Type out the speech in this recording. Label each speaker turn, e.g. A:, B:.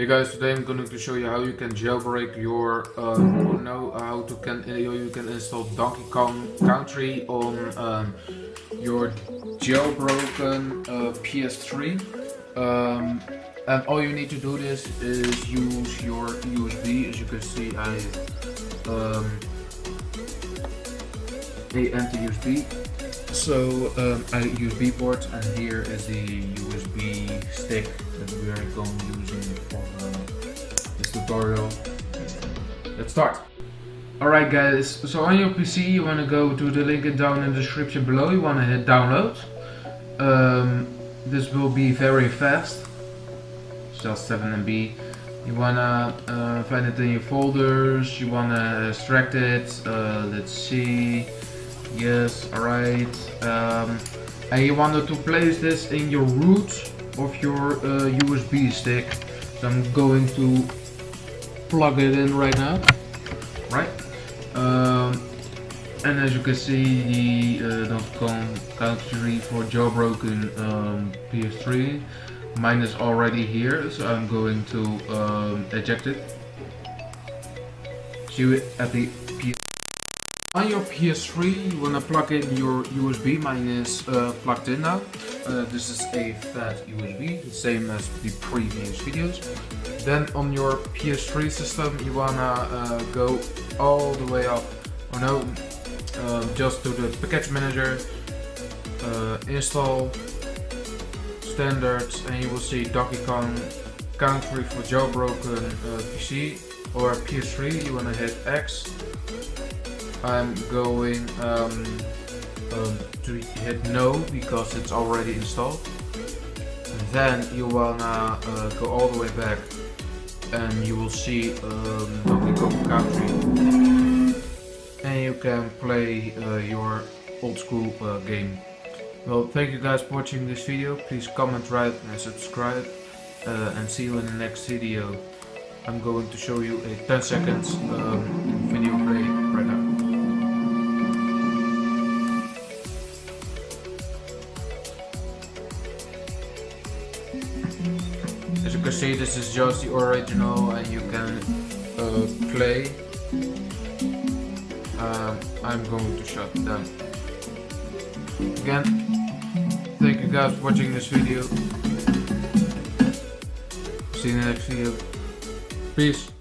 A: Hey guys, today I'm going to show you how you can jailbreak your you can install Donkey Kong Country on your jailbroken PS3. And all you need to do this is use your USB. As you can see, I enter USB. So I USB port, and here is the USB stick that we are going to using for this tutorial. Let's start. Alright guys, so on your PC you want to go to the link down in the description below. You want to hit download. This will be very fast, just 7 MB. You want to find it in your folders, you want to extract it, let's see. Yes, alright. And you wanted to place this in your root of your USB stick. So I'm going to plug it in right now. Right. And as you can see, the Donkey Kong Country for jailbroken PS3. Mine is already here, so I'm going to eject it. See it at the PS. On your PS3, you want to plug in your USB. Mine is plugged in now. This is a fat USB, the same as the previous videos. Then on your PS3 system, you want to go all the way up, or no, just to the package manager, install, standards, and you will see Donkey Kong Country for jailbroken PC or PS3. You want to hit X. I'm going to hit no because it's already installed. And then you wanna go all the way back, and you will see Donkey Kong Country, and you can play your old school game. Well, thank you guys for watching this video. Please comment, write, and subscribe, and see you in the next video. I'm going to show you a 10 seconds video play right now. As you can see, this is just the original, and you can play. I'm going to shut it down. Again, thank you guys for watching this video. See you in the next video. Peace.